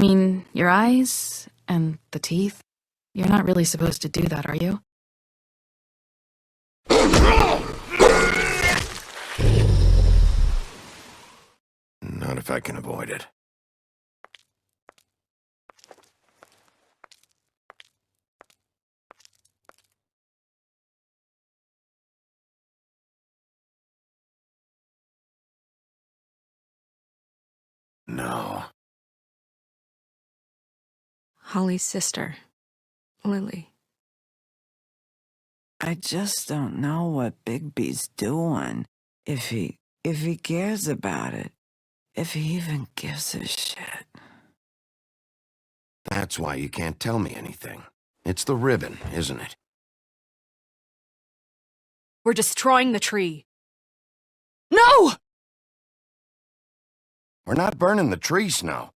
mean your eyes and the teeth? You're not really supposed to do that, are you? Not if I can avoid it. No. Holly's sister, Lily. I just don't know what Bigby's doing. If he cares about it. If he even gives a shit. That's why you can't tell me anything. It's the ribbon, isn't it? We're destroying the tree. No! We're not burning the tree, Snow.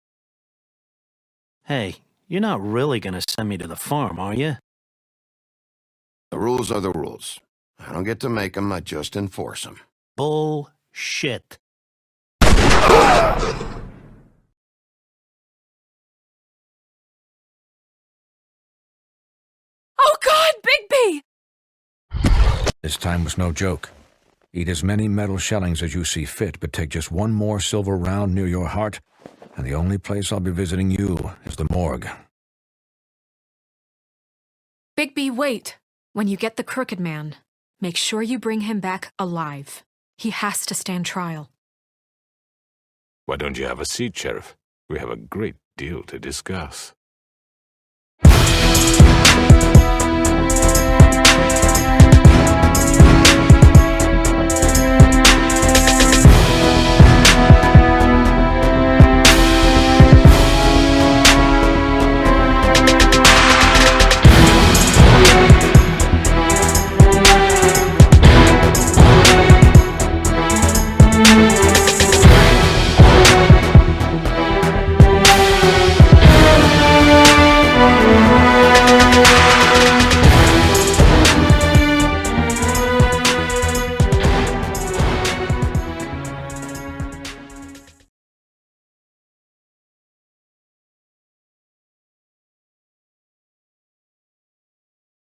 Hey, you're not really gonna send me to the farm, are you? The rules are the rules. I don't get to make them, I just enforce them. Bullshit. Oh God, Bigby! This time was no joke. Eat as many metal shellings as you see fit, but take just one more silver round near your heart, and the only place I'll be visiting you is the morgue. Bigby, wait. When you get the Crooked Man, make sure you bring him back alive. He has to stand trial. Why don't you have a seat, Sheriff? We have a great deal to discuss.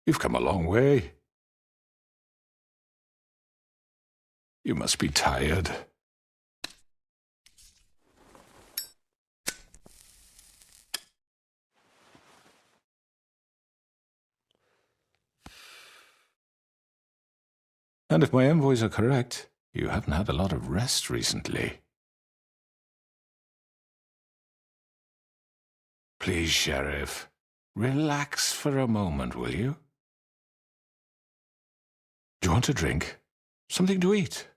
You've come a long way. You must be tired. And if my envoys are correct, you haven't had a lot of rest recently. Please, Sheriff, relax for a moment, will you? Do you want a drink? Something to eat?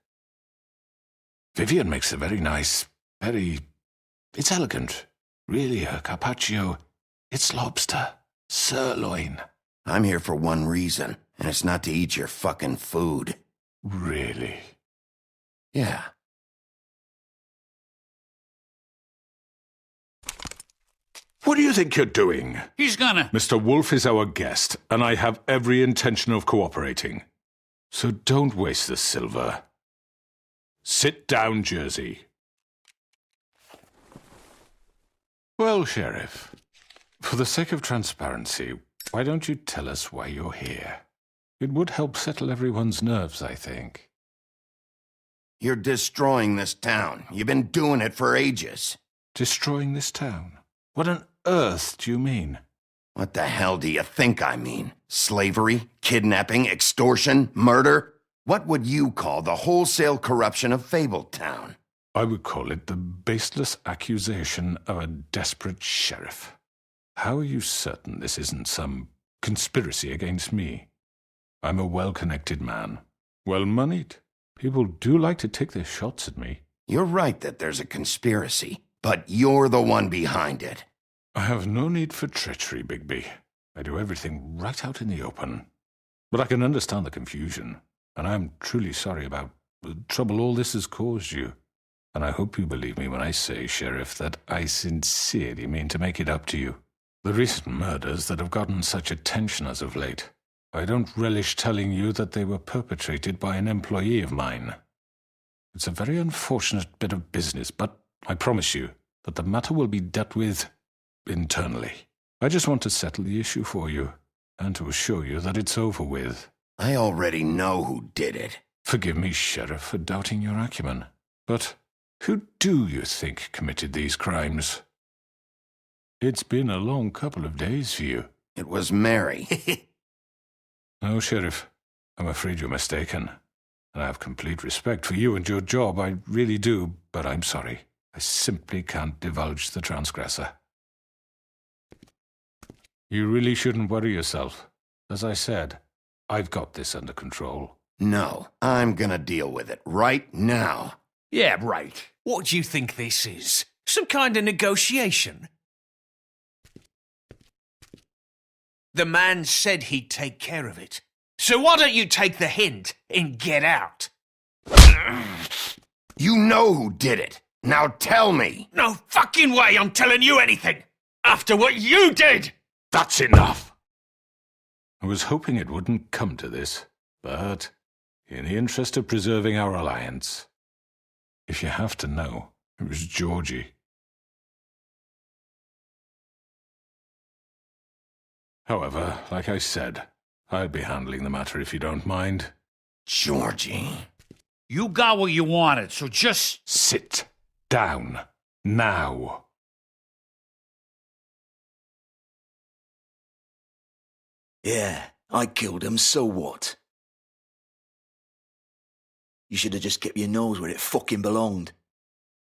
Vivian makes a very nice, it's elegant. Really, a carpaccio. It's lobster. Sirloin. I'm here for one reason, and it's not to eat your fucking food. Really? Yeah. What do you think you're doing? He's gonna... Mr. Wolf is our guest, and I have every intention of cooperating. So don't waste the silver. Sit down, Jersey. Well, Sheriff, for the sake of transparency, why don't you tell us why you're here? It would help settle everyone's nerves, I think. You're destroying this town. You've been doing it for ages. Destroying this town? What on earth do you mean? What the hell do you think I mean? Slavery, kidnapping, extortion, murder? What would you call the wholesale corruption of Fabletown? I would call it the baseless accusation of a desperate sheriff. How are you certain this isn't some conspiracy against me? I'm a well-connected man, well-moneyed. People do like to take their shots at me. You're right that there's a conspiracy, but you're the one behind it. I have no need for treachery, Bigby. I do everything right out in the open. But I can understand the confusion, and I am truly sorry about the trouble all this has caused you. And I hope you believe me when I say, Sheriff, that I sincerely mean to make it up to you. The recent murders that have gotten such attention as of late, I don't relish telling you that they were perpetrated by an employee of mine. It's a very unfortunate bit of business, but I promise you that the matter will be dealt with internally. I just want to settle the issue for you, and to assure you that it's over with. I already know who did it. Forgive me, Sheriff, for doubting your acumen. But who do you think committed these crimes? It's been a long couple of days for you. It was Mary. No, Sheriff, I'm afraid you're mistaken. And I have complete respect for you and your job, I really do, but I'm sorry. I simply can't divulge the transgressor. You really shouldn't worry yourself. As I said, I've got this under control. No, I'm gonna deal with it right now. Yeah, right. What do you think this is? Some kind of negotiation? The man said he'd take care of it. So why don't you take the hint and get out? You know who did it. Now tell me. No fucking way I'm telling you anything! After what you did! That's enough! I was hoping it wouldn't come to this, but in the interest of preserving our alliance, if you have to know, it was Georgie. However, like I said, I'll be handling the matter if you don't mind. Georgie. You got what you wanted, so just... Sit down. Now. Yeah, I killed him, so what? You should have just kept your nose where it fucking belonged.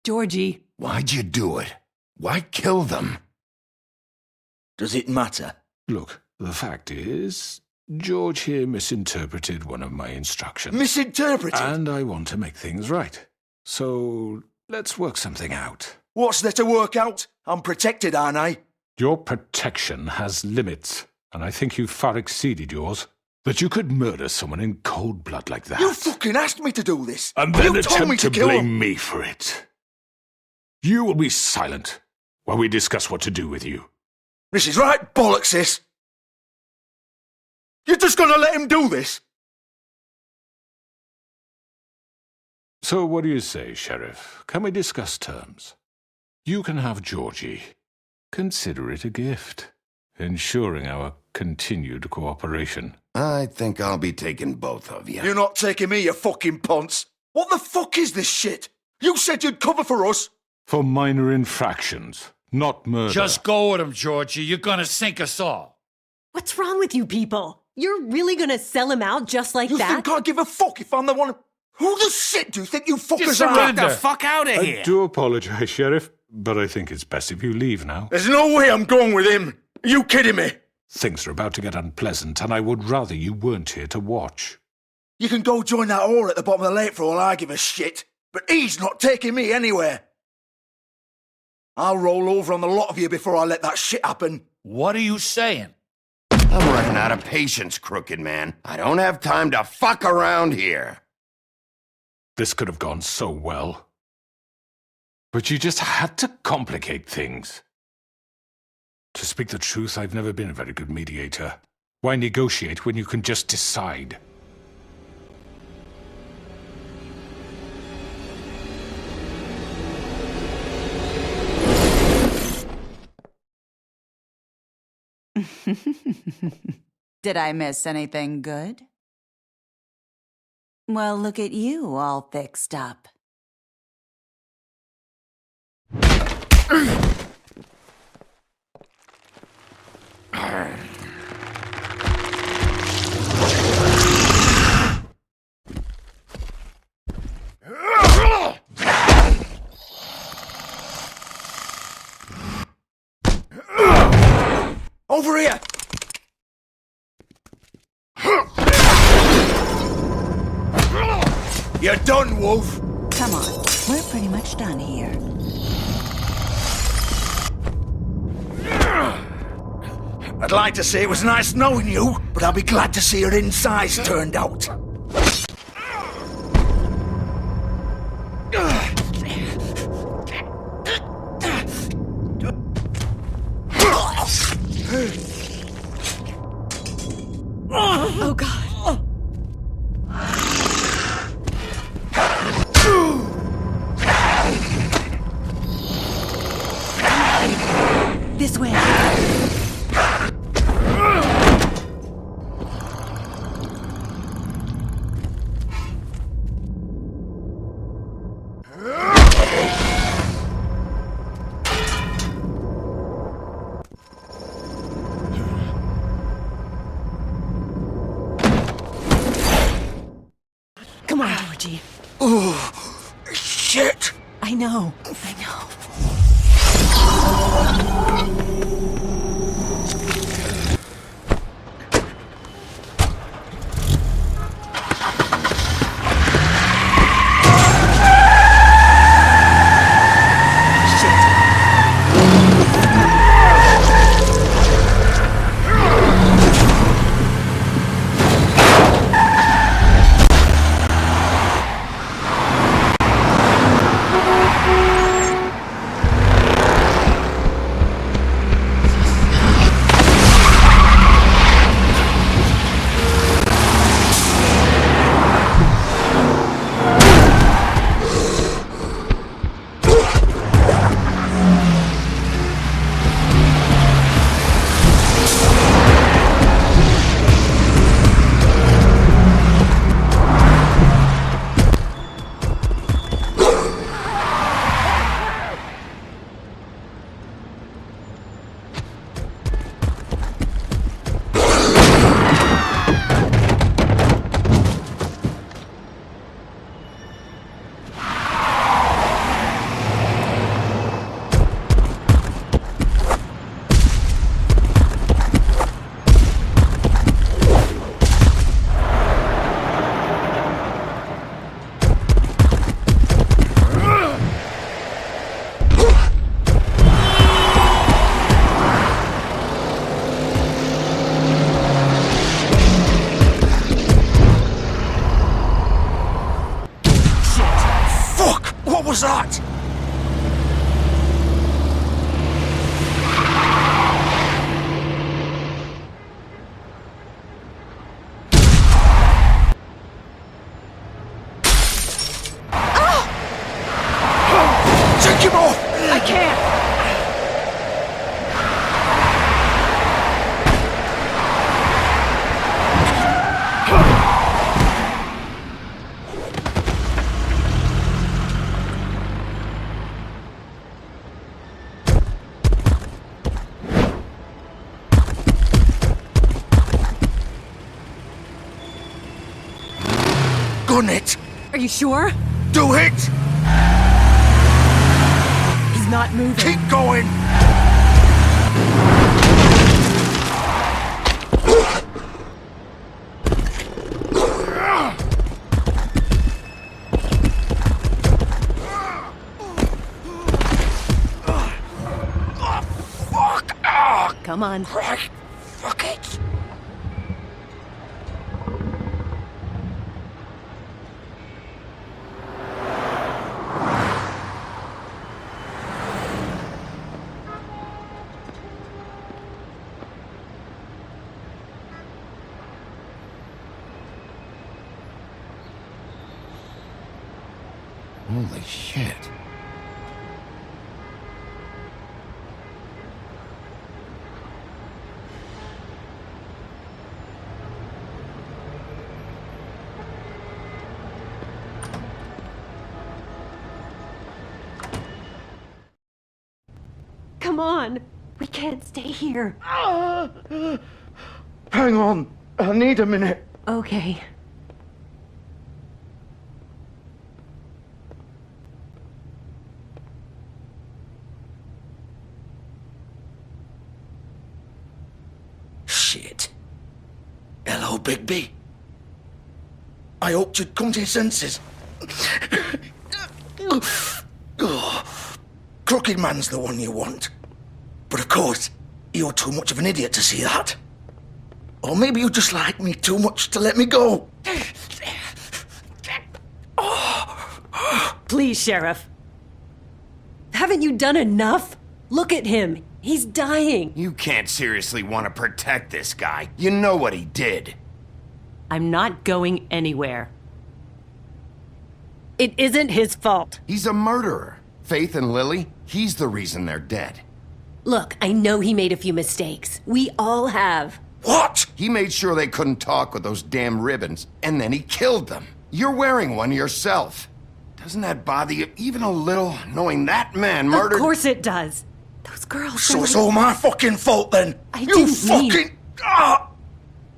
Georgie. Why'd you do it? Why kill them? Does it matter? Look, the fact is, George here misinterpreted one of my instructions. Misinterpreted? And I want to make things right. So, let's work something out. What's there to work out? I'm protected, aren't I? Your protection has limits, and I think you've far exceeded yours. That you could murder someone in cold blood like that. You fucking asked me to do this. And then you told me attempt to kill blame him. me for it. You will be silent while we discuss what to do with you. This is right bollocks, sis. You're just gonna let him do this? So what do you say, Sheriff? Can we discuss terms? You can have Georgie. Consider it a gift, ensuring our continued cooperation. I think I'll be taking both of you. You're not taking me, you fucking ponce. What the fuck is this shit? You said you'd cover for us. For minor infractions, not murder. Just go with him, Georgie. You're gonna sink us all. What's wrong with you people? You're really gonna sell him out just like You that? think I give a fuck if I'm the one... Who the shit do you think you fuckers Just are? surrender. Get the fuck out of I here! do apologize, Sheriff, but I think it's best if you leave now. There's no way I'm going with him. Are you kidding me? Things are about to get unpleasant, and I would rather you weren't here to watch. You can go join that whore at the bottom of the lake for all I give a shit. But he's not taking me anywhere. I'll roll over on the lot of you before I let that shit happen. What are you saying? I'm running out of patience, crooked man. I don't have time to fuck around here. This could have gone so well. But you just had to complicate things. To speak the truth, I've never been a very good mediator. Why negotiate when you can just decide? Did I miss anything good? Well, look at you, all fixed up. Over here! You're done, Wolf! Come on, we're pretty much done here. I'd like to say it was nice knowing you, but I'll be glad to see your insides turned out. Oh, God. This way. Georgie. Oh, shit! I know. What was that? Take him off! I can't! Gun it! Are you sure? Do it! He's not moving. Keep going! Come on. Right. Fuck it! Holy shit. Come on. We can't stay here. Hang on. I need a minute. Okay. Shit. Hello, Bigby. I hoped you'd come to your senses. Crooked Man's the one you want. But of course, you're too much of an idiot to see that. Or maybe you just like me too much to let me go. Please, Sheriff. Haven't you done enough? Look at him. He's dying. You can't seriously want to protect this guy. You know what he did. I'm not going anywhere. It isn't his fault. He's a murderer. Faith and Lily, he's the reason they're dead. Look, I know he made a few mistakes. We all have. What? He made sure they couldn't talk with those damn ribbons, and then he killed them. You're wearing one yourself. Doesn't that bother you even a little, knowing that man murdered— Of course it does. Those girls— So it's all my fucking fault then? I You didn't fucking— mean—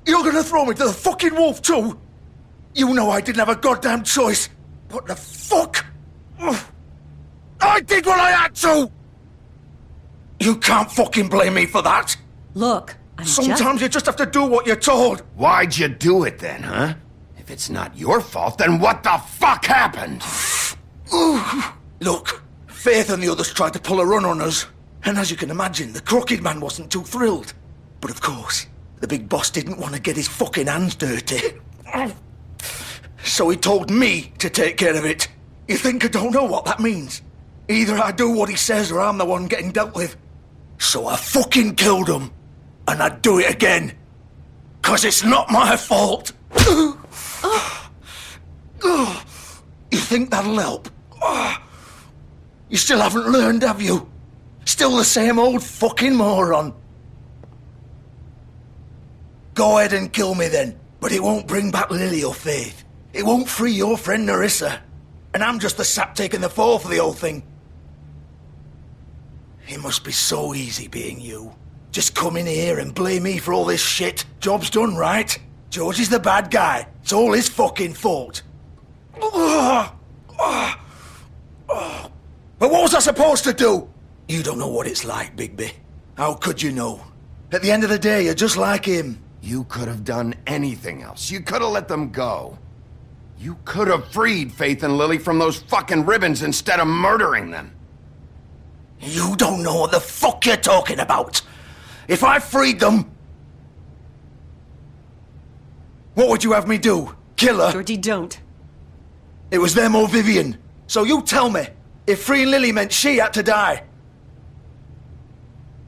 You're gonna throw me to the fucking wolf too? You know I didn't have a goddamn choice. What the fuck? I did what I had to! You can't fucking blame me for that! Look, Sometimes you just have to do what you're told. Why'd you do it then, huh? If it's not your fault, then what the fuck happened? Look, Faith and the others tried to pull a run on us. And as you can imagine, the Crooked Man wasn't too thrilled. But of course, the big boss didn't want to get his fucking hands dirty. So he told me to take care of it. You think I don't know what that means? Either I do what he says or I'm the one getting dealt with. So I fucking killed him. And I'd do it again. 'Cause it's not my fault. You think that'll help? You still haven't learned, have you? Still the same old fucking moron. Go ahead and kill me then, but it won't bring back Lily or Faith. It won't free your friend Nerissa. And I'm just the sap taking the fall for the whole thing. It must be so easy being you. Just come in here and blame me for all this shit. Job's done, right? George is the bad guy. It's all his fucking fault. But what was I supposed to do? You don't know what it's like, Bigby. How could you know? At the end of the day, you're just like him. You could have done anything else. You could have let them go. You could have freed Faith and Lily from those fucking ribbons instead of murdering them. You don't know what the fuck you're talking about. If I freed them... What would you have me do? Kill her? Georgie, don't. It was them or Vivian. So you tell me, if freeing Lily meant she had to die.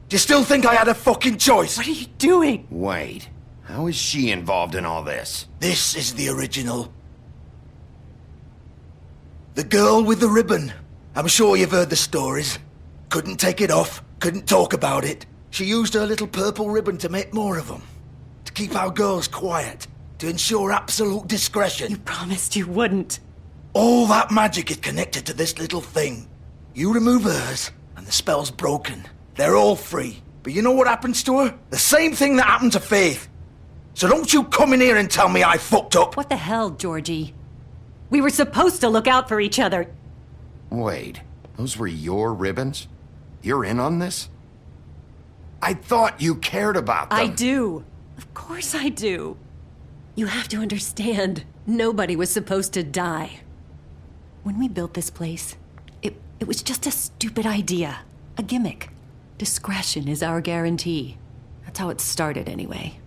Do you still think I had a fucking choice? What are you doing? Wait, how is she involved in all this? This is the original. The girl with the ribbon. I'm sure you've heard the stories. Couldn't take it off, couldn't talk about it. She used her little purple ribbon to make more of them. To keep our girls quiet. To ensure absolute discretion. You promised you wouldn't. All that magic is connected to this little thing. You remove hers, and the spell's broken. They're all free. But you know what happens to her? The same thing that happened to Faith. So don't you come in here and tell me I fucked up. What the hell, Georgie? We were supposed to look out for each other. Wait, those were your ribbons? You're in on this? I thought you cared about them. I do. Of course I do. You have to understand, nobody was supposed to die. When we built this place, it was just a stupid idea. A gimmick. Discretion is our guarantee. That's how it started anyway.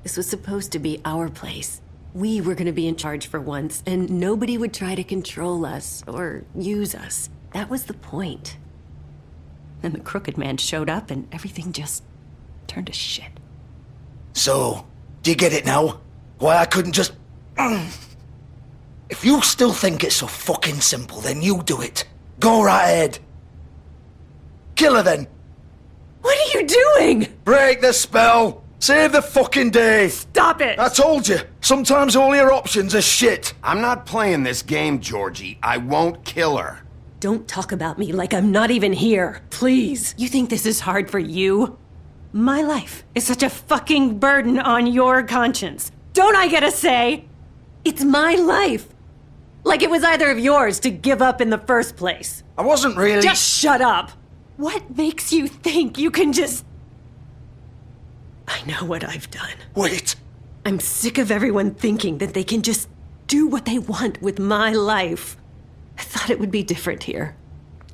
This was supposed to be our place. We were gonna be in charge for once, and nobody would try to control us or use us. That was the point. Then the Crooked Man showed up and everything just turned to shit. So, do you get it now? Why I couldn't just... If you still think it's so fucking simple, then you do it. Go right ahead. Kill her then. What are you doing? Break the spell. Save the fucking day. Stop it. I told you. Sometimes all your options are shit. I'm not playing this game, Georgie. I won't kill her. Don't talk about me like I'm not even here. Please. You think this is hard for you? My life is such a fucking burden on your conscience. Don't I get a say? It's my life. Like it was either of yours to give up in the first place. I wasn't really... Just shut up. What makes you think you can just... I know what I've done. Wait. I'm sick of everyone thinking that they can just do what they want with my life. I thought it would be different here.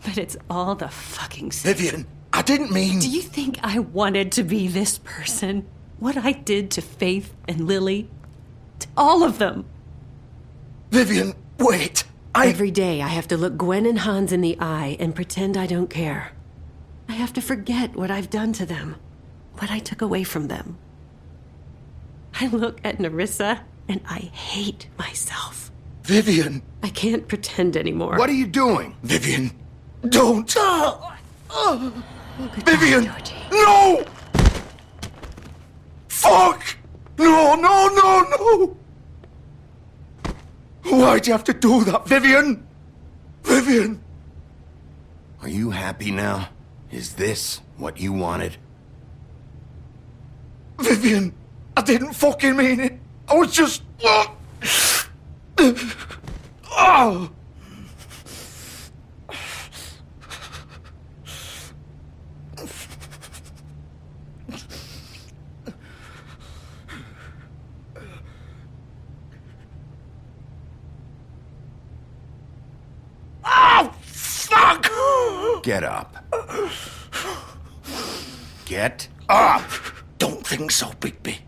But it's all the fucking same. Vivian, I didn't mean... Do you think I wanted to be this person? What I did to Faith and Lily? To all of them? Vivian, wait. Every day I have to look Gwen and Hans in the eye and pretend I don't care. I have to forget what I've done to them. What I took away from them. I look at Nerissa and I hate myself. Vivian. I can't pretend anymore. What are you doing? Vivian, don't. Goodbye, Vivian, Georgie. no! Fuck! No, no, no, no! Why'd you have to do that, Vivian? Vivian! Are you happy now? Is this what you wanted? Vivian, I didn't fucking mean it. I was just... Oh! Oh, fuck! Get up. Get up! Don't think so, Bigby.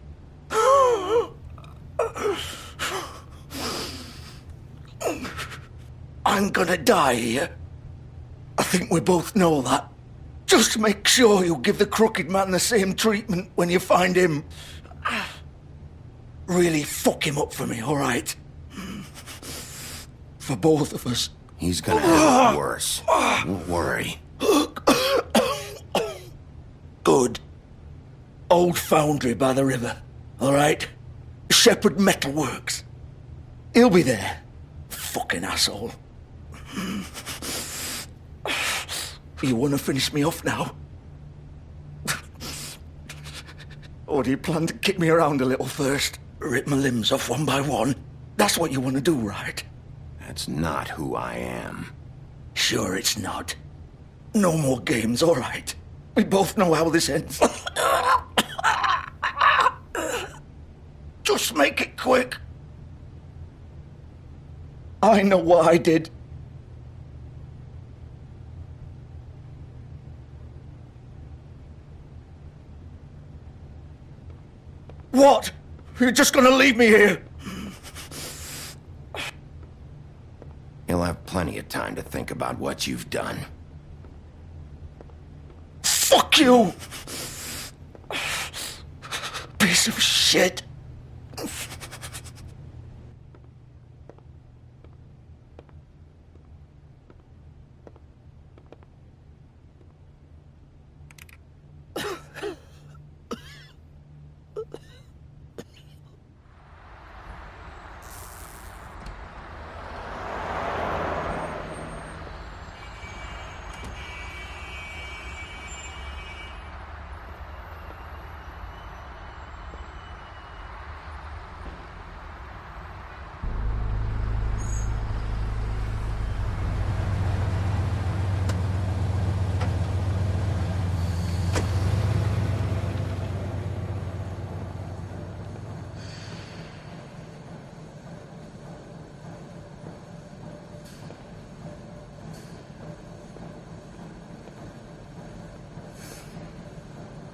I'm gonna die here. I think we both know that. Just make sure you give the crooked man the same treatment when you find him. Really fuck him up for me, all right? For both of us. He's gonna have it worse. Don't worry. Good. Old foundry by the river, all right? Shepherd Metalworks. He'll be there. Fucking asshole. You want to finish me off now? Or do you plan to kick me around a little first? Rip my limbs off one by one? That's what you want to do, right? That's not who I am. Sure it's not. No more games, all right? We both know how this ends. Just make it quick. I know what I did. What? You're just gonna leave me here? You'll have plenty of time to think about what you've done. Fuck you! Piece of shit.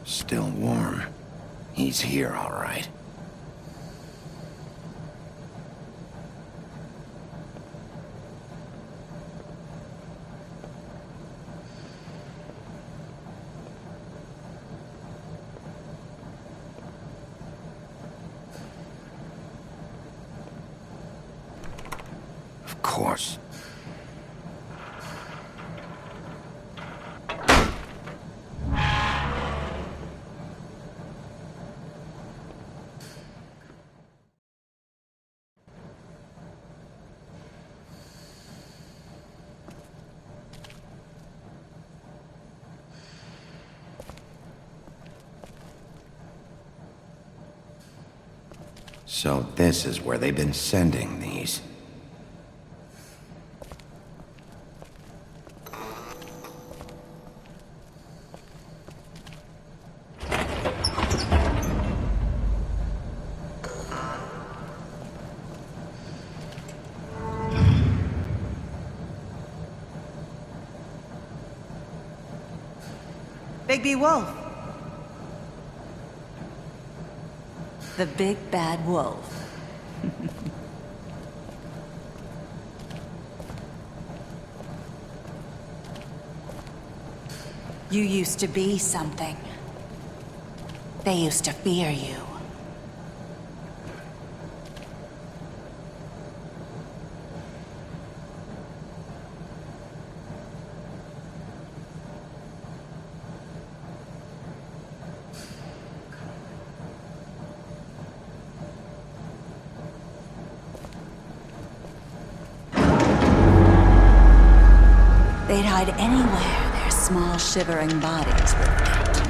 Still warm. He's here, all right. Of course. So this is where they've been sending these. Bigby Wolf. The big bad wolf. You used to be something. They used to fear you. They'd hide anywhere their small, shivering bodies would fit.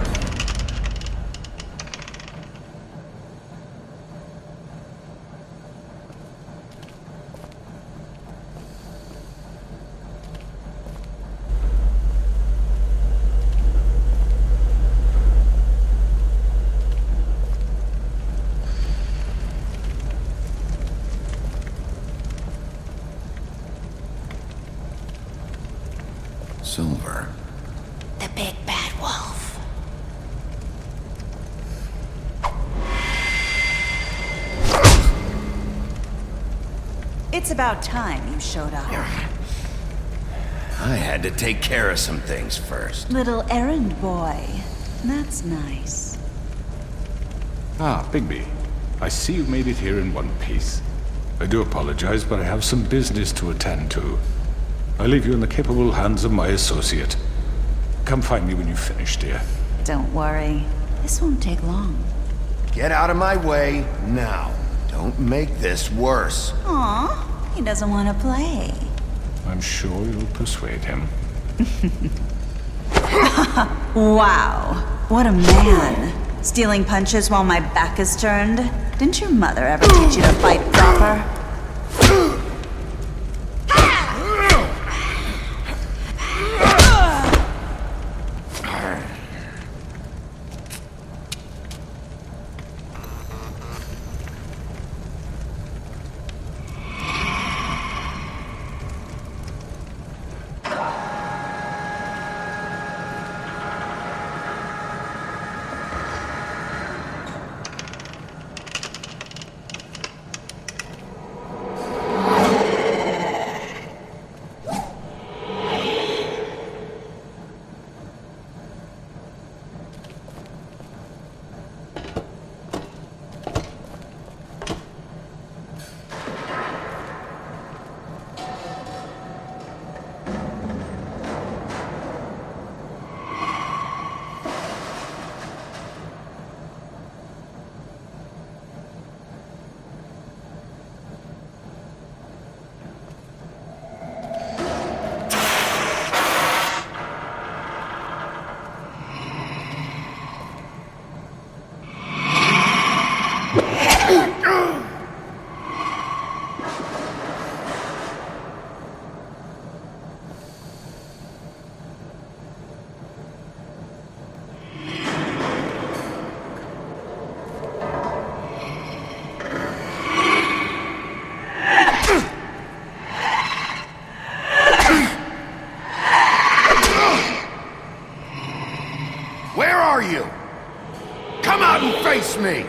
It's about time you showed up. I had to take care of some things first. Little errand boy. That's nice. Ah, Bigby. I see you made it here in one piece. I do apologize, but I have some business to attend to. I leave you in the capable hands of my associate. Come find me when you've finished, dear. Don't worry. This won't take long. Get out of my way now. Don't make this worse. Aw, he doesn't want to play. I'm sure you'll persuade him. Wow, what a man. Stealing punches while my back is turned? Didn't your mother ever teach you to fight proper? Where are you? Come out and face me!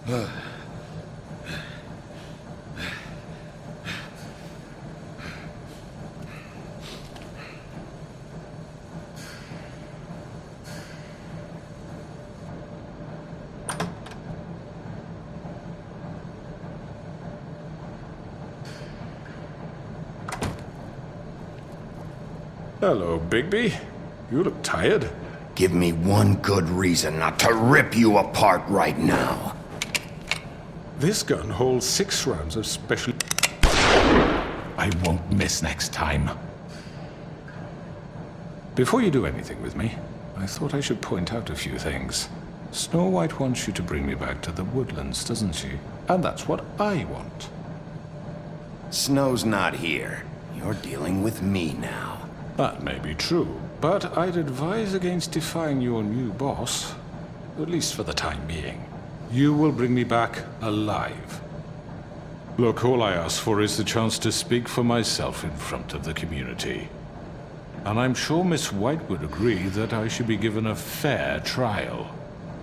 Hello, Bigby. You look tired. Give me one good reason not to rip you apart right now. This gun holds 6 rounds of special... I won't miss next time. Before you do anything with me, I thought I should point out a few things. Snow White wants you to bring me back to the woodlands, doesn't she? And that's what I want. Snow's not here. You're dealing with me now. That may be true, but I'd advise against defying your new boss, at least for the time being. You will bring me back alive. Look, all I ask for is the chance to speak for myself in front of the community. And I'm sure Miss White would agree that I should be given a fair trial.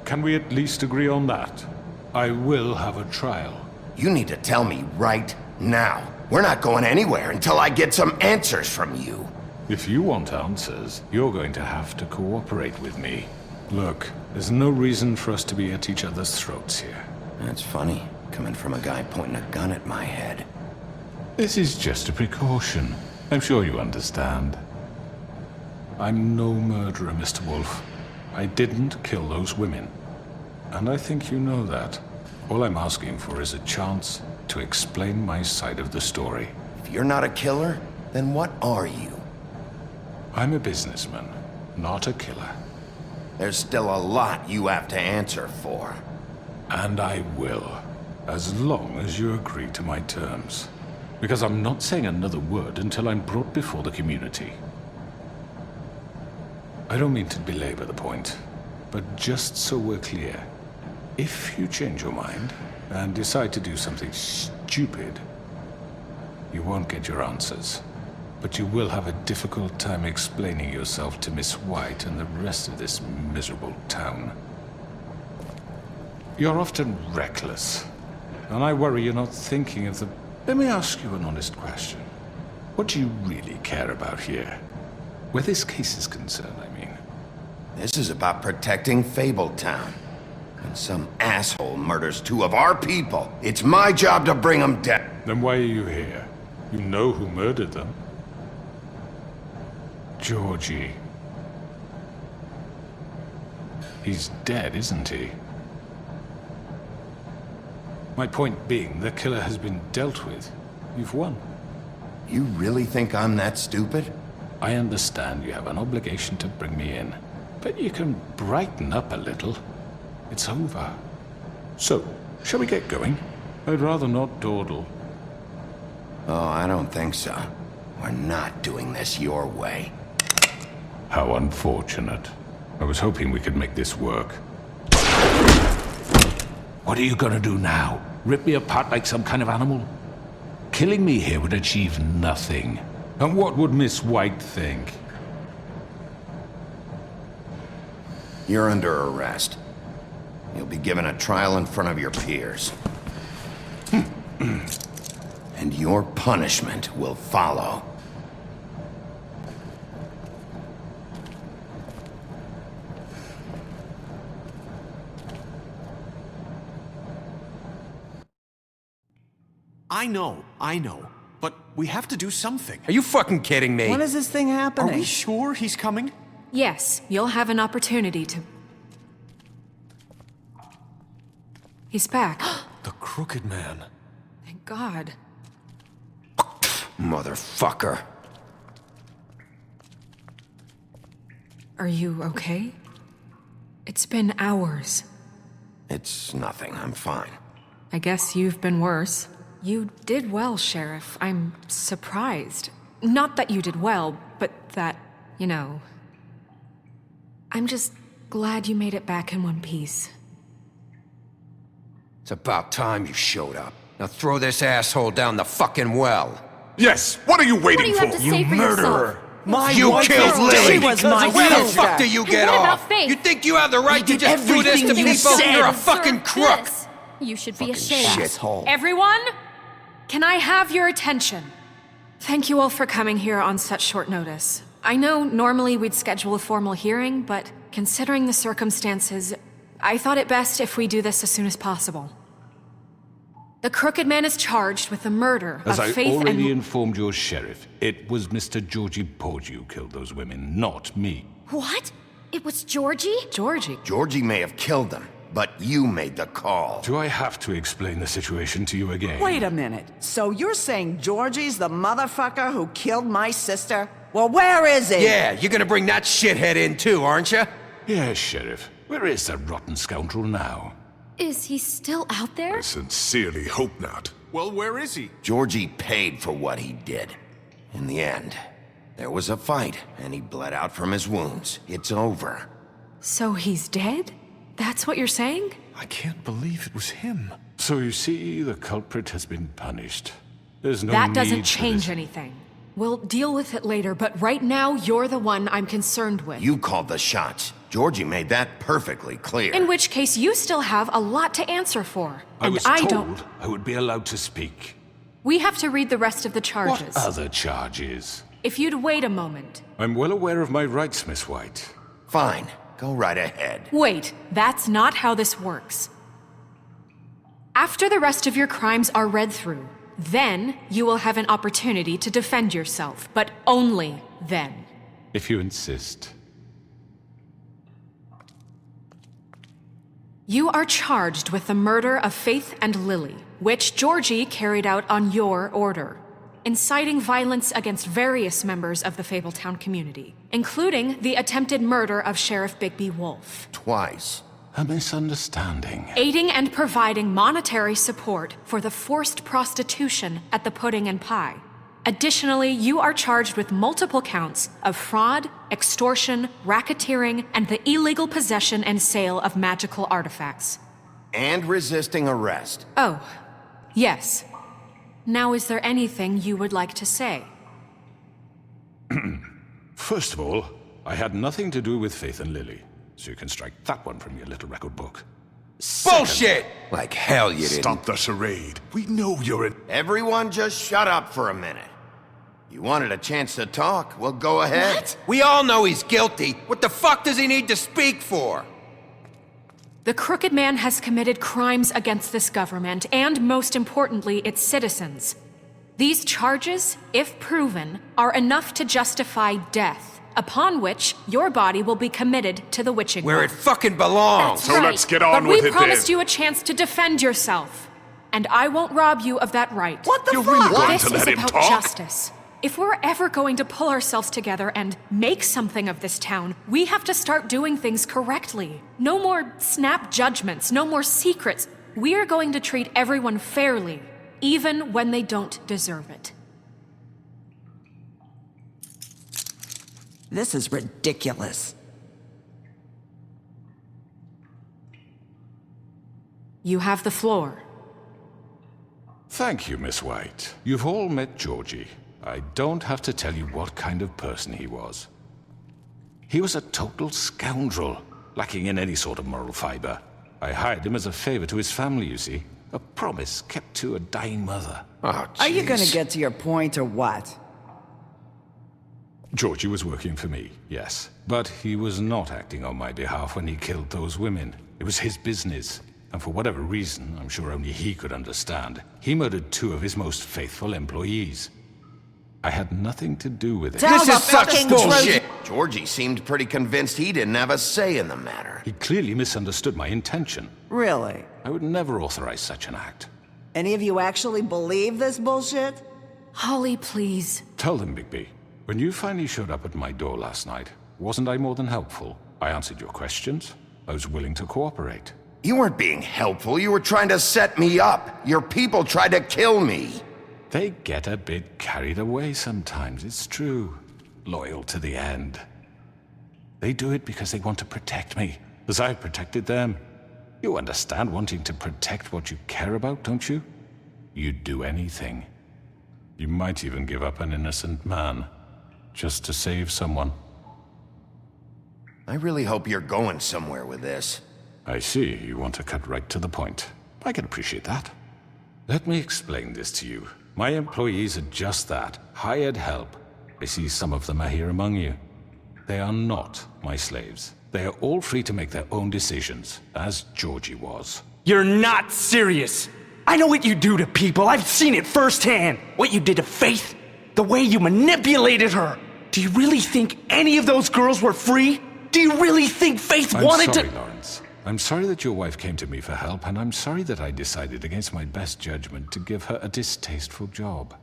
Can we at least agree on that? I will have a trial. You need to tell me right now. We're not going anywhere until I get some answers from you. If you want answers, you're going to have to cooperate with me. Look, there's no reason for us to be at each other's throats here. That's funny, coming from a guy pointing a gun at my head. This is just a precaution. I'm sure you understand. I'm no murderer, Mr. Wolf. I didn't kill those women. And I think you know that. All I'm asking for is a chance to explain my side of the story. If you're not a killer, then what are you? I'm a businessman, not a killer. There's still a lot you have to answer for. And I will, as long as you agree to my terms. Because I'm not saying another word until I'm brought before the community. I don't mean to belabor the point, but just so we're clear, if you change your mind and decide to do something stupid, you won't get your answers. But you will have a difficult time explaining yourself to Miss White and the rest of this miserable town. You're often reckless, and I worry you're not thinking of the... Let me ask you an honest question. What do you really care about here? Where this case is concerned, I mean. This is about protecting Fabletown. When some asshole murders 2 of our people, it's my job to bring them down. Then why are you here? You know who murdered them. Georgie. He's dead, isn't he? My point being, the killer has been dealt with. You've won. You really think I'm that stupid? I understand you have an obligation to bring me in, but you can brighten up a little. It's over. So, shall we get going? I'd rather not dawdle. Oh, I don't think so. We're not doing this your way. How unfortunate. I was hoping we could make this work. What are you gonna do now? Rip me apart like some kind of animal? Killing me here would achieve nothing. And what would Miss White think? You're under arrest. You'll be given a trial in front of your peers. And your punishment will follow. I know. But we have to do something. Are you fucking kidding me? When is this thing happening? Are we sure he's coming? Yes, you'll have an opportunity to... He's back. The Crooked Man. Thank God. Motherfucker. Are you okay? It's been hours. It's nothing. I'm fine. I guess you've been worse. You did well, Sheriff. I'm surprised. Not that you did well, but that, you know... I'm just glad you made it back in one piece. It's about time you showed up. Now throw this asshole down the fucking well. Yes, what are you waiting What do you have to say for yourself? You killed Lily! She was my Where the sister. fuck do you get What about off? Faith? You think you have the right to did just do this to everything you people? said. You're a fucking crook! This. You should be Fucking ashamed. shithole. Everyone, can I have your attention? Thank you all for coming here on such short notice. I know normally we'd schedule a formal hearing, but considering the circumstances, I thought it best if we do this as soon as possible. The Crooked Man is charged with the murder As of I Faith already and... informed your sheriff, it was Mr. Georgie Porgy who killed those women, not me. What? It was Georgie? Georgie? Georgie may have killed them, but you made the call. Do I have to explain the situation to you again? Wait a minute. So you're saying Georgie's the motherfucker who killed my sister? Well, where is he? Yeah, you're gonna bring that shithead in too, aren't you? Yes, Sheriff. Where is that rotten scoundrel now? Is he still out there? I sincerely hope not. Well, where is he? Georgie paid for what he did. In the end, there was a fight, and he bled out from his wounds. It's over. So he's dead? That's what you're saying? I can't believe it was him. So you see, the culprit has been punished. There's no That doesn't need for change this. anything. We'll deal with it later, but right now, you're the one I'm concerned with. You called the shots. Georgie made that perfectly clear. In which case, you still have a lot to answer for. I And was I told don't... I would be allowed to speak. We have to read the rest of the charges. What other charges? If you'd wait a moment. I'm well aware of my rights, Miss White. Fine. Go right ahead. Wait, that's not how this works. After the rest of your crimes are read through, then you will have an opportunity to defend yourself, but only then. If you insist. You are charged with the murder of Faith and Lily, which Georgie carried out on your order, inciting violence against various members of the Fabletown community, including the attempted murder of Sheriff Bigby Wolf. Twice. A misunderstanding. Aiding and providing monetary support for the forced prostitution at the Pudding and Pie. Additionally, you are charged with multiple counts of fraud, extortion, racketeering, and the illegal possession and sale of magical artifacts. And resisting arrest. Oh, yes. Now, is there anything you would like to say? First of all, I had nothing to do with Faith and Lily, so you can strike that one from your little record book. Bullshit! Like hell you didn't. Stop the charade. We know you're an... Everyone just shut up for a minute. You wanted a chance to talk? Well, go ahead. What? We all know he's guilty. What the fuck does he need to speak for? The Crooked Man has committed crimes against this government, and most importantly, its citizens. These charges, if proven, are enough to justify death, upon which your body will be committed to the witching Where well. it fucking belongs. So let's get on But with we it promised then. you a chance to defend yourself, and I won't rob you of that right. What the You're fuck? really going This to is let him about talk? justice. If we're ever going to pull ourselves together and make something of this town, we have to start doing things correctly. No more snap judgments, no more secrets. We are going to treat everyone fairly, even when they don't deserve it. This is ridiculous. You have the floor. Thank you, Miss White. You've all met Georgie. I don't have to tell you what kind of person he was. He was a total scoundrel, lacking in any sort of moral fiber. I hired him as a favor to his family, you see. A promise kept to a dying mother. Oh, Are you gonna jeez. get to your point or what? Georgie was working for me, yes. But he was not acting on my behalf when he killed those women. It was his business. And for whatever reason, I'm sure only he could understand, he murdered 2 of his most faithful employees. I had nothing to do with it. This is such bullshit! Georgie seemed pretty convinced he didn't have a say in the matter. He clearly misunderstood my intention. Really? I would never authorize such an act. Any of you actually believe this bullshit? Holly, please. Tell them, Bigby. When you finally showed up at my door last night, wasn't I more than helpful? I answered your questions. I was willing to cooperate. You weren't being helpful. You were trying to set me up. Your people tried to kill me. They get a bit carried away sometimes, it's true. Loyal to the end. They do it because they want to protect me, as I've protected them. You understand wanting to protect what you care about, don't you? You'd do anything. You might even give up an innocent man, just to save someone. I really hope you're going somewhere with this. I see, you want to cut right to the point. I can appreciate that. Let me explain this to you. My employees are just that, hired help. I see some of them are here among you. They are not my slaves. They are all free to make their own decisions, as Georgie was. You're not serious. I know what you do to people. I've seen it firsthand. What you did to Faith. The way you manipulated her. Do you really think any of those girls were free? Do you really think Faith wanted to— I'm sorry, Lawrence. I'm sorry that your wife came to me for help, and I'm sorry that I decided against my best judgment to give her a distasteful job.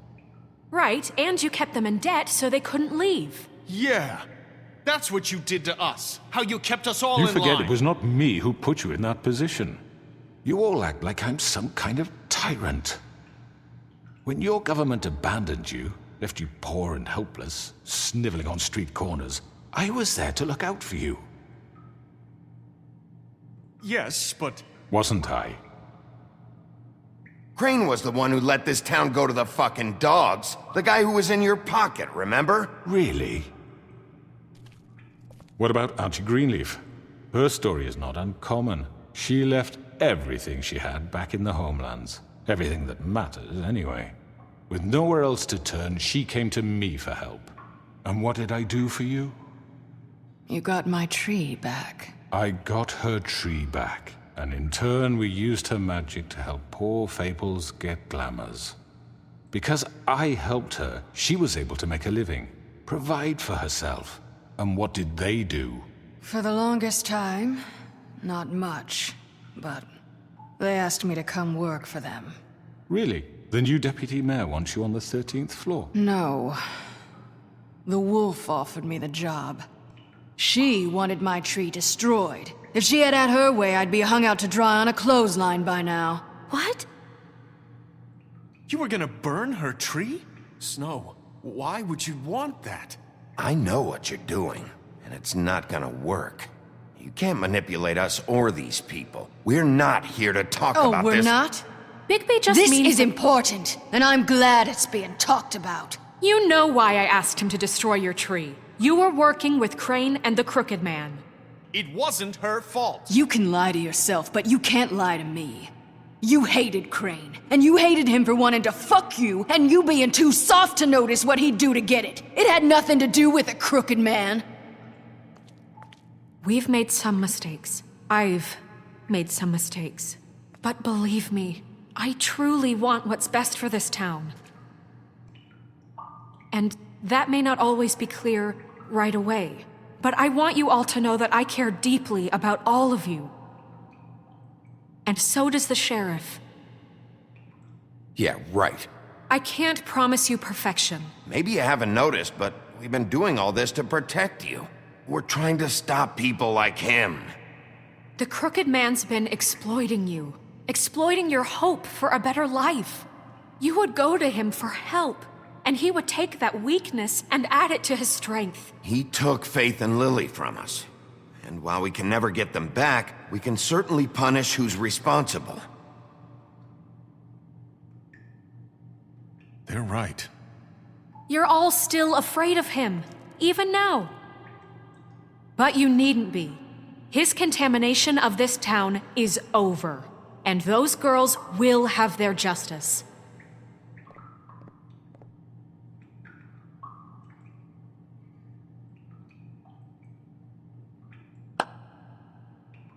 Right, and you kept them in debt so they couldn't leave. Yeah. That's what you did to us. How you kept us all in line. You forget it was not me who put you in that position. You all act like I'm some kind of tyrant. When your government abandoned you, left you poor and helpless, sniveling on street corners, I was there to look out for you. Yes, but... Wasn't I? Crane was the one who let this town go to the fucking dogs. The guy who was in your pocket, remember? Really? What about Auntie Greenleaf? Her story is not uncommon. She left everything she had back in the homelands. Everything that matters, anyway. With nowhere else to turn, she came to me for help. And what did I do for you? You got my tree back. I got her tree back, and in turn we used her magic to help poor Fables get glamours. Because I helped her, she was able to make a living, provide for herself. And what did they do? For the longest time, not much, but they asked me to come work for them. Really? The new deputy mayor wants you on the 13th floor? No. The wolf offered me the job. She wanted my tree destroyed. If she had her way, I'd be hung out to dry on a clothesline by now. What? You were gonna burn her tree? Snow, why would you want that? I know what you're doing, and it's not gonna work. You can't manipulate us or these people. We're not here to talk about this. Oh, we're not? Bigby just This means is important, and I'm glad it's being talked about. You know why I asked him to destroy your tree. You were working with Crane and the Crooked Man. It wasn't her fault. You can lie to yourself, but you can't lie to me. You hated Crane, and you hated him for wanting to fuck you, and you being too soft to notice what he'd do to get it. It had nothing to do with the Crooked Man. We've made some mistakes. I've made some mistakes. But believe me, I truly want what's best for this town. And that may not always be clear right away, but I want you all to know that I care deeply about all of you. And so does the sheriff. Yeah, right. I can't promise you perfection. Maybe you haven't noticed, but we've been doing all this to protect you. We're trying to stop people like him. The Crooked Man's been exploiting you, exploiting your hope for a better life. You would go to him for help, and he would take that weakness and add it to his strength. He took Faith and Lily from us. And while we can never get them back, we can certainly punish who's responsible. They're right. You're all still afraid of him, even now. But you needn't be. His contamination of this town is over, and those girls will have their justice.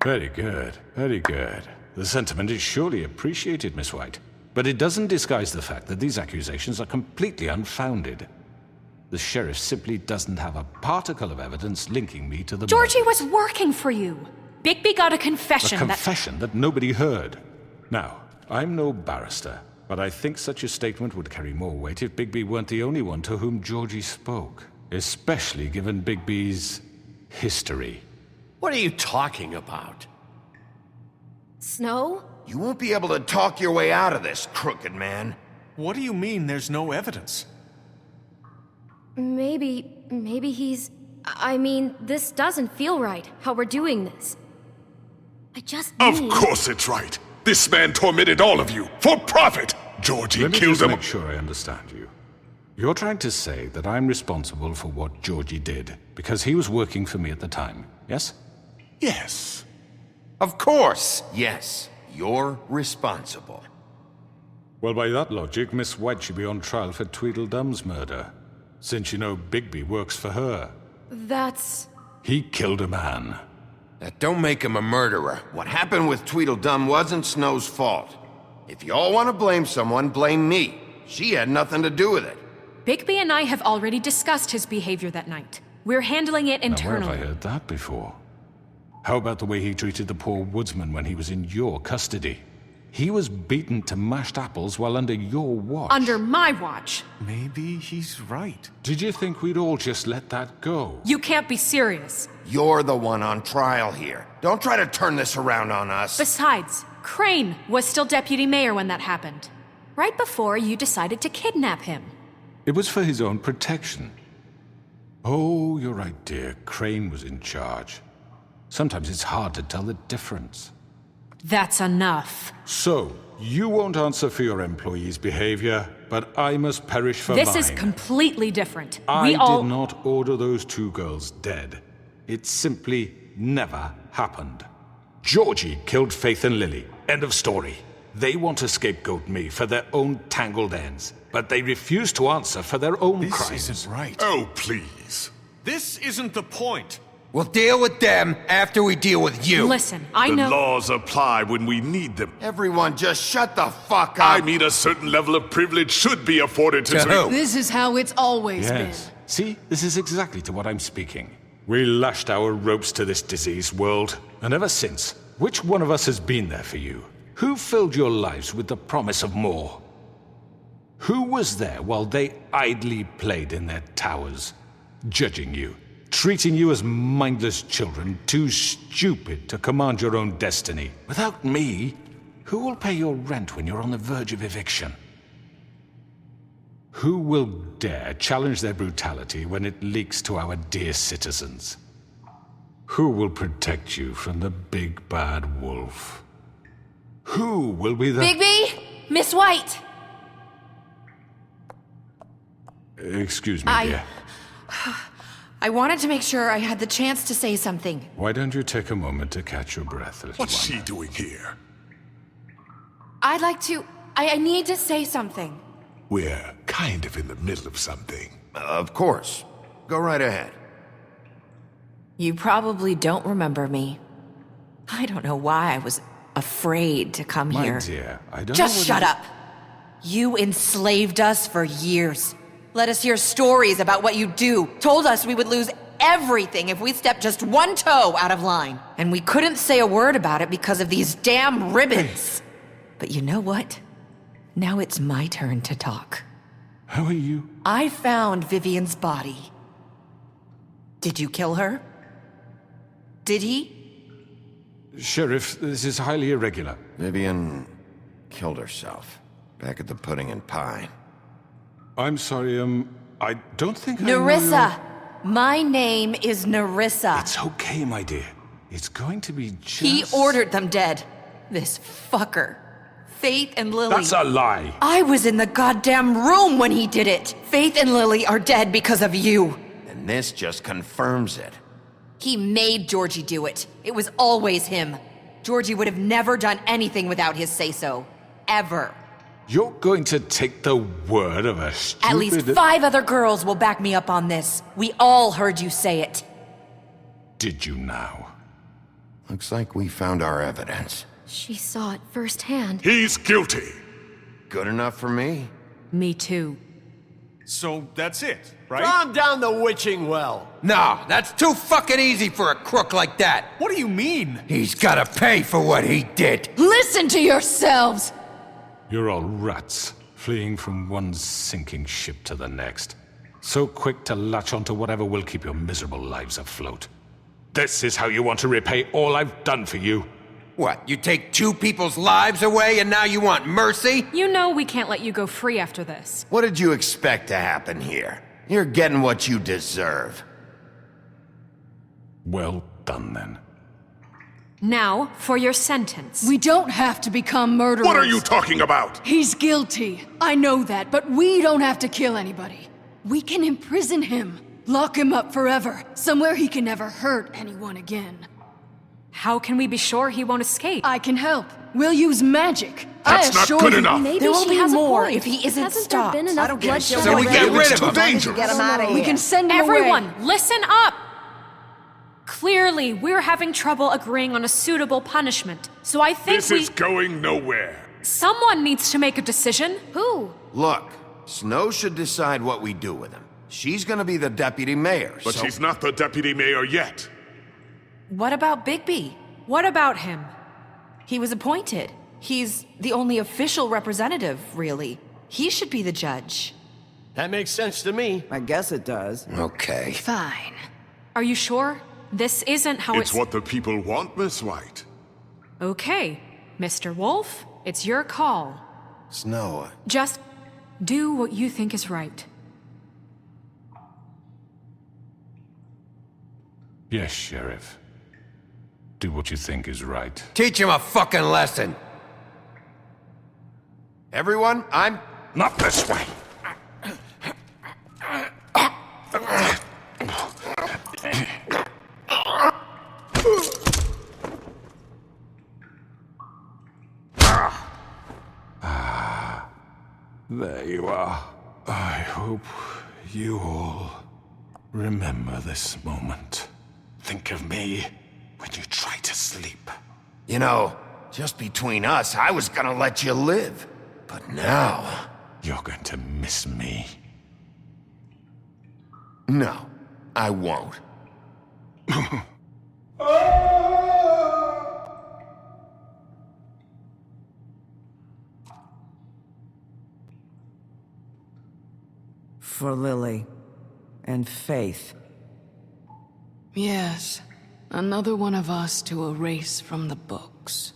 Very good, very good. The sentiment is surely appreciated, Miss White. But it doesn't disguise the fact that these accusations are completely unfounded. The sheriff simply doesn't have a particle of evidence linking me to the Georgie was working for you. Bigby got a confession. A confession that nobody heard. Now, I'm no barrister, but I think such a statement would carry more weight if Bigby weren't the only one to whom Georgie spoke. Especially given Bigby's history. What are you talking about? Snow? You won't be able to talk your way out of this, Crooked Man. What do you mean there's no evidence? Maybe he's... I mean, this doesn't feel right, how we're doing this. I just Of need... course it's right. This man tormented all of you, for profit. Georgie Let me killed just them. make sure I understand you. You're trying to say that I'm responsible for what Georgie did, because he was working for me at the time, yes? Yes. Of course, yes. you're responsible. Well, by that logic, Miss White should be on trial for Tweedledum's murder, since you know Bigby works for her. That's... He killed a man. That don't make him a murderer. What happened with Tweedledum wasn't Snow's fault. If you all want to blame someone, blame me. She had nothing to do with it. Bigby and I have already discussed his behavior that night. We're handling it internally. Now, where have I heard that before? How about the way he treated the poor woodsman when he was in your custody? He was beaten to mashed apples while under your watch. Under my watch. Maybe he's right. Did you think we'd all just let that go? You can't be serious. You're the one on trial here. Don't try to turn this around on us. Besides, Crane was still deputy mayor when that happened. Right before you decided to kidnap him. It was for his own protection. Oh, you're right, dear. Crane was in charge. Sometimes it's hard to tell the difference. That's enough. So, you won't answer for your employees' behavior, but I must perish for mine. This is completely different. I We all... did not order those 2 girls dead. It simply never happened. Georgie killed Faith and Lily. End of story. They want to scapegoat me for their own tangled ends, but they refuse to answer for their own crimes. This isn't right. Oh, please. This isn't the point. We'll deal with them after we deal with you. Listen, I know... The laws apply when we need them. Everyone just shut the fuck up. I mean, a certain level of privilege should be afforded to... who? This is how it's always Yes. been. See, this is exactly to what I'm speaking. We lashed our ropes to this diseased world, and ever since, which one of us has been there for you? Who filled your lives with the promise of more? Who was there while they idly played in their towers, judging you, treating you as mindless children, too stupid to command your own destiny? Without me, who will pay your rent when you're on the verge of eviction? Who will dare challenge their brutality when it leaks to our dear citizens? Who will protect you from the big bad wolf? Who will be the... Bigby! Miss White! Excuse me, dear. I wanted to make sure I had the chance to say something. Why don't you take a moment to catch your breath, little What's one? she doing here? I'd like to... I need to say something. We're kind of in the middle of something. Of course. Go right ahead. You probably don't remember me. I don't know why I was afraid to come My here. dear, I don't Just know what shut it- up. You enslaved us for years. Let us hear stories about what you do. Told us we would lose everything if we stepped just one toe out of line. And we couldn't say a word about it because of these damn ribbons. But you know what? Now it's my turn to talk. How are you? I found Vivian's body. Did you kill her? Did he? Sheriff, this is highly irregular. Vivian killed herself back at the Pudding and Pie. I'm sorry, I don't think I know Nerissa! My name is Nerissa. It's okay, my dear. It's going to be just... He ordered them dead. This fucker. Faith and Lily. That's a lie. I was in the goddamn room when he did it. Faith and Lily are dead because of you. And this just confirms it. He made Georgie do it. It was always him. Georgie would have never done anything without his say-so. Ever. You're going to take the word of a stupid... At least 5 other girls will back me up on this. We all heard you say it. Did you now? Looks like we found our evidence. She saw it firsthand. He's guilty. Good enough for me. Me too. So that's it, right? Calm down the witching well. No, that's too fucking easy for a crook like that. What do you mean? He's gotta pay for what he did. Listen to yourselves! You're all rats, fleeing from one sinking ship to the next. So quick to latch onto whatever will keep your miserable lives afloat. This is how you want to repay all I've done for you. What, you take 2 people's lives away and now you want mercy? You know we can't let you go free after this. What did you expect to happen here? You're getting what you deserve. Well done, then. Now, for your sentence. We don't have to become murderers. What are you talking about? He's guilty. I know that, but we don't have to kill anybody. We can imprison him. Lock him up forever. Somewhere he can never hurt anyone again. How can we be sure he won't escape? I can help. We'll use magic. That's not good enough. Maybe There will she be has more a point. if he isn't Hasn't stopped. there been enough bloodshed? So we get rid of him. Dangerous. Get him out of here. We can send him Everyone, away. listen up! Clearly, we're having trouble agreeing on a suitable punishment. So I think This is going nowhere. someone needs to make a decision. Who? Look, Snow should decide what we do with him. She's gonna be the deputy mayor, But so... she's not the deputy mayor yet. What about Bigby? What about him? He was appointed. He's the only official representative, really. He should be the judge. That makes sense to me. I guess it does. Okay. Fine. Are you sure? This isn't how It's what the people want, Miss White. Okay, Mr. Wolf, it's your call. Snow, Just do what you think is right. Yes, Sheriff. Do what you think is right. Teach him a fucking lesson. everyone, I'm... Not this way. There you are. I hope you all remember this moment. Think of me when you try to sleep. You know, just between us, I was gonna let you live. But now... You're going to miss me. No, I won't. For Lily and Faith. Yes, another one of us to erase from the books.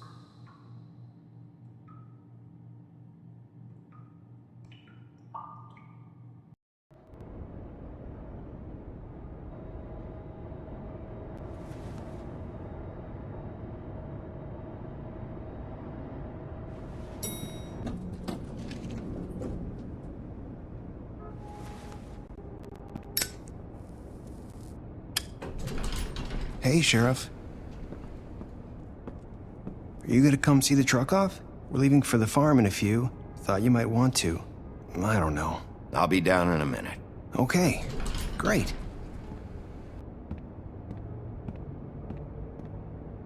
Hey, Sheriff. Are you gonna come see the truck off? We're leaving for the farm in a few. Thought you might want to. I don't know. I'll be down in a minute. Okay, great.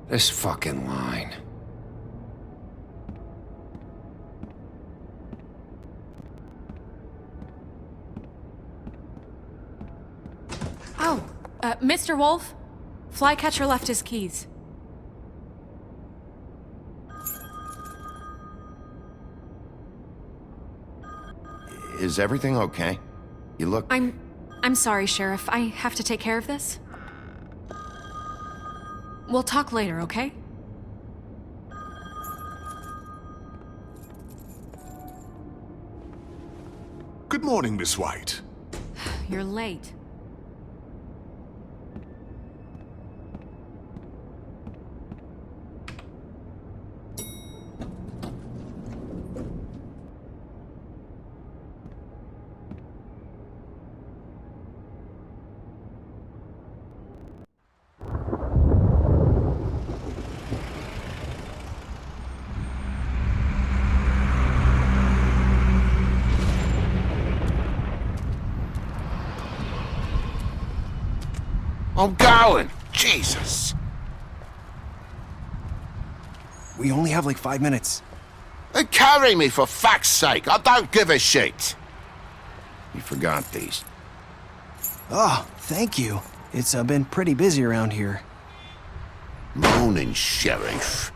This fucking line. Oh, Mr. Wolf? Flycatcher left his keys. Is everything okay? You look... I'm sorry, Sheriff. I have to take care of this. We'll talk later, okay? Good morning, Miss White. You're late. I'm going! Jesus! We only have like 5 minutes. Then carry me, for fuck's sake! I don't give a shit! You forgot these. Oh, thank you. It's been pretty busy around here. Morning, Sheriff.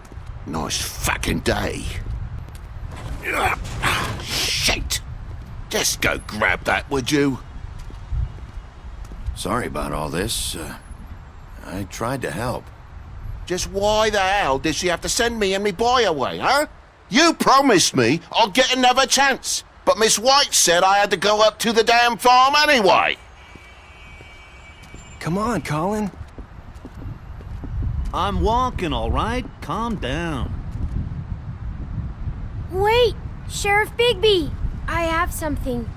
Nice fucking day. Shit! Just go grab that, would you? Sorry about all this. I tried to help. Just why the hell did she have to send me and me boy away, huh? You promised me I'd get another chance, but Miss White said I had to go up to the damn farm anyway. Come on, Colin. I'm walking, all right? Calm down. Wait! Sheriff Bigby! I have something.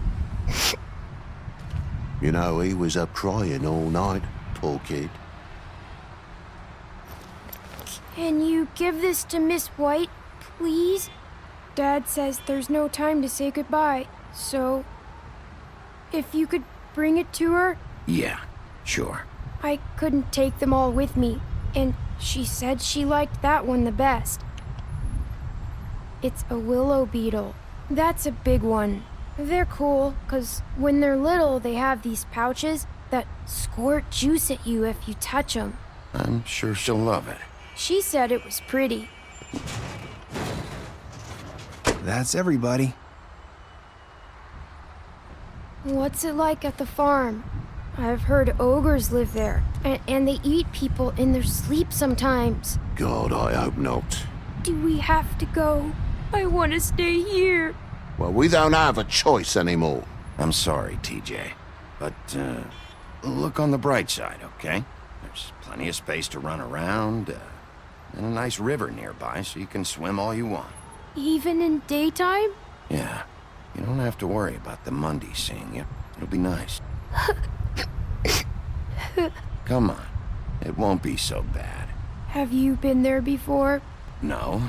You know, he was up crying all night, poor kid. Can you give this to Miss White, please? Dad says there's no time to say goodbye, so... if you could bring it to her? Yeah, sure. I couldn't take them all with me, and she said she liked that one the best. It's a willow beetle. That's a big one. They're cool, 'cause when they're little, they have these pouches that squirt juice at you if you touch them. I'm sure she'll love it. She said it was pretty. That's everybody. What's it like at the farm? I've heard ogres live there, and they eat people in their sleep sometimes. God, I hope not. Do we have to go? I want to stay here. Well, we don't have a choice anymore. I'm sorry, TJ. But, look on the bright side, okay? There's plenty of space to run around, and a nice river nearby so you can swim all you want. Even in daytime? Yeah. You don't have to worry about the Mundy seeing you. It'll be nice. Come on. It won't be so bad. Have you been there before? No.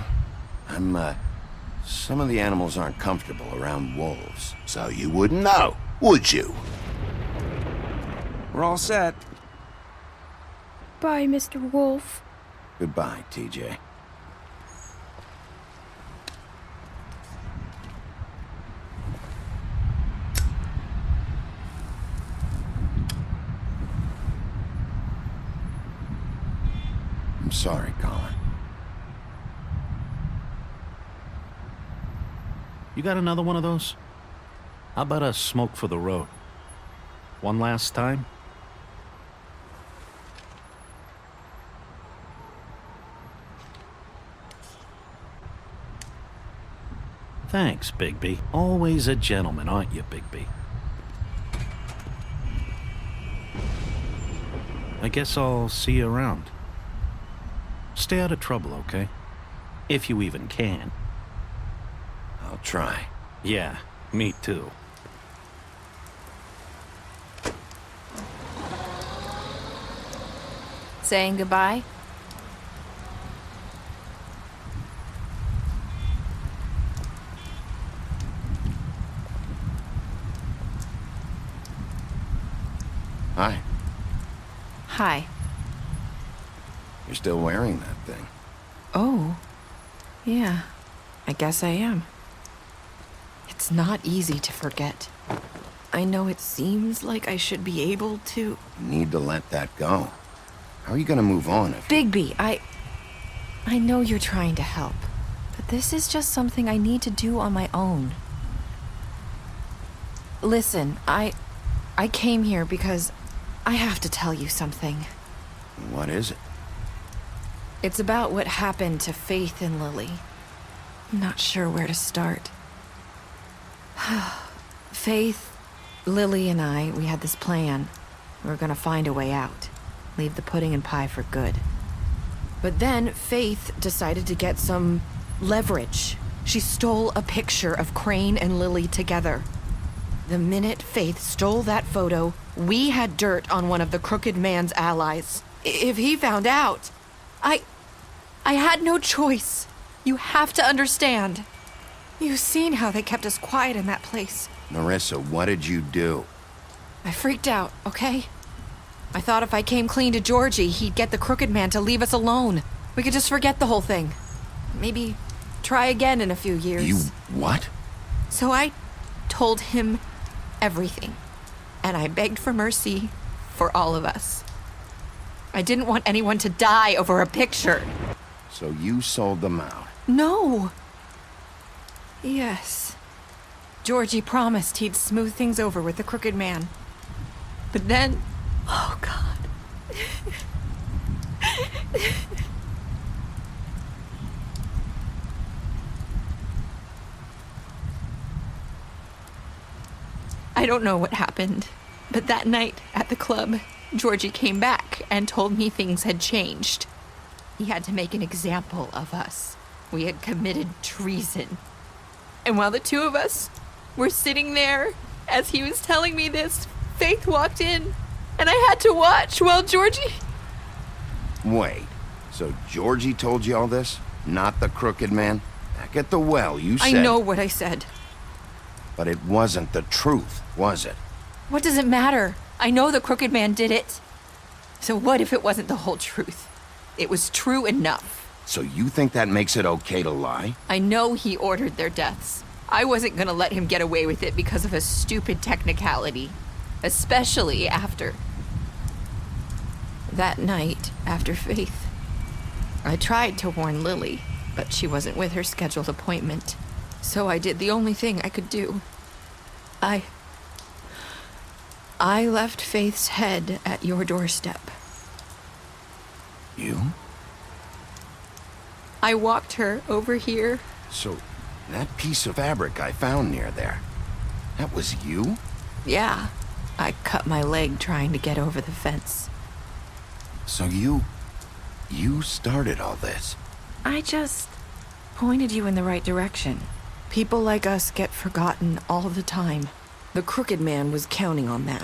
Some of the animals aren't comfortable around wolves. So you wouldn't know, would you? We're all set. Bye, Mr. Wolf. Goodbye, TJ. I'm sorry, Colin. You got another one of those? How about a smoke for the road? One last time? Thanks, Bigby. Always a gentleman, aren't you, Bigby? I guess I'll see you around. Stay out of trouble, okay? If you even can. I'll try. Yeah, me too. Saying goodbye? Hi. Hi. You're still wearing that thing. Oh. Yeah. I guess I am. It's not easy to forget. I know it seems like I should be able to... You need to let that go. How are you gonna move on if... Bigby, I know you're trying to help, but this is just something I need to do on my own. Listen, I came here because I have to tell you something. What is it? It's about what happened to Faith and Lily. I'm not sure where to start. Faith, Lily, and I, we had this plan. We were gonna find a way out. Leave the pudding and pie for good. But then Faith decided to get some leverage. She stole a picture of Crane and Lily together. The minute Faith stole that photo, we had dirt on one of the Crooked Man's allies. If he found out, I had no choice. You have to understand. You've seen how they kept us quiet in that place. Nerissa, what did you do? I freaked out, okay? I thought if I came clean to Georgie, he'd get the Crooked Man to leave us alone. We could just forget the whole thing. Maybe try again in a few years. You what? So I told him everything. And I begged for mercy for all of us. I didn't want anyone to die over a picture. So you sold them out? No. Yes. Georgie promised he'd smooth things over with the Crooked Man. But then... Oh, God. I don't know what happened, but that night at the club, Georgie came back and told me things had changed. He had to make an example of us. We had committed treason. And while the two of us were sitting there, as he was telling me this, Faith walked in, and I had to watch while Georgie... Wait, So Georgie told you all this? Not the crooked man? Back at the well, you said... I know what I said. But it wasn't the truth, was it? What does it matter? I know the crooked man did it. So what if it wasn't the whole truth? It was true enough. So you think that makes it okay to lie? I know he ordered their deaths. I wasn't gonna let him get away with it because of a stupid technicality. Especially after... that night, after Faith. I tried to warn Lily, but she wasn't with her scheduled appointment. So I did the only thing I could do. I left Faith's head at your doorstep. You? I walked her over here. So, that piece of fabric I found near there, that was you? Yeah. I cut my leg trying to get over the fence. So you started all this? I just pointed you in the right direction. People like us get forgotten all the time. The crooked man was counting on that.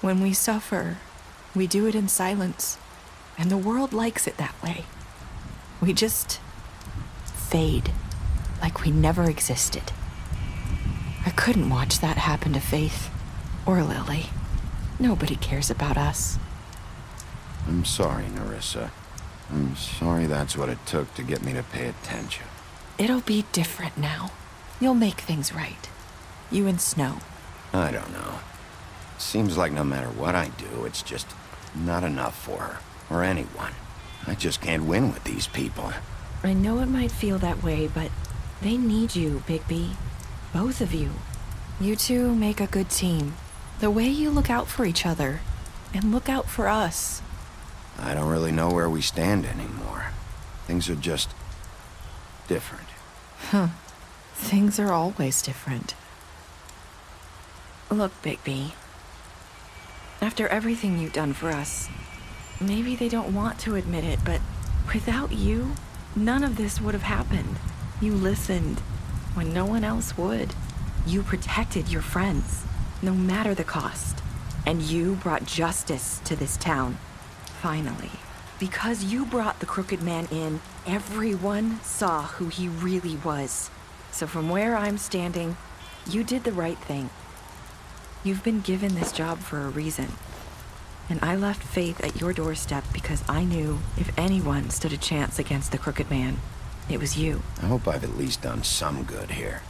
When we suffer, we do it in silence, and the world likes it that way. We just fade, like we never existed. I couldn't watch that happen to Faith, or Lily. Nobody cares about us. I'm sorry, Nerissa. I'm sorry that's what it took to get me to pay attention. It'll be different now. You'll make things right. You and Snow. I don't know. Seems like no matter what I do, it's just not enough for her, or anyone. I just can't win with these people. I know it might feel that way, but they need you, Bigby. Both of you. You two make a good team. The way you look out for each other, and look out for us. I don't really know where we stand anymore. Things are just... different. Huh. Things are always different. Look, Bigby. After everything you've done for us, maybe they don't want to admit it, but without you, none of this would have happened. You listened when no one else would. You protected your friends, no matter the cost. And you brought justice to this town. Finally. Because you brought the crooked man in, everyone saw who he really was. So from where I'm standing, you did the right thing. You've been given this job for a reason. And I left Faith at your doorstep because I knew if anyone stood a chance against the crooked man, it was you. I hope I've at least done some good here.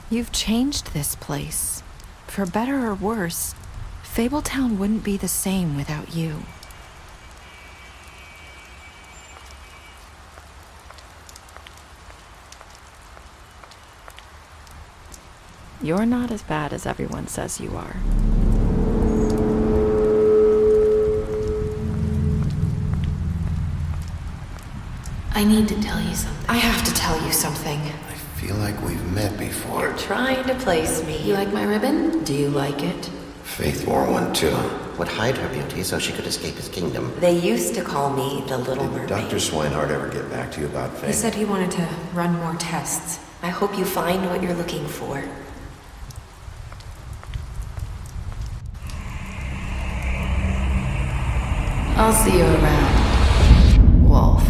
You've changed this place. For better or worse, Fabletown wouldn't be the same without you. You're not as bad as everyone says you are. I need to tell you something. I have to tell you something. I feel like we've met before. You're trying to place me. You like my ribbon? Do you like it? Faith wore one too. Would hide her beauty so she could escape his kingdom. They used to call me the Little Mermaid. Dr. Swinehart ever get back to you about Faith? He said he wanted to run more tests. I hope you find what you're looking for. I'll see you around, Wolf.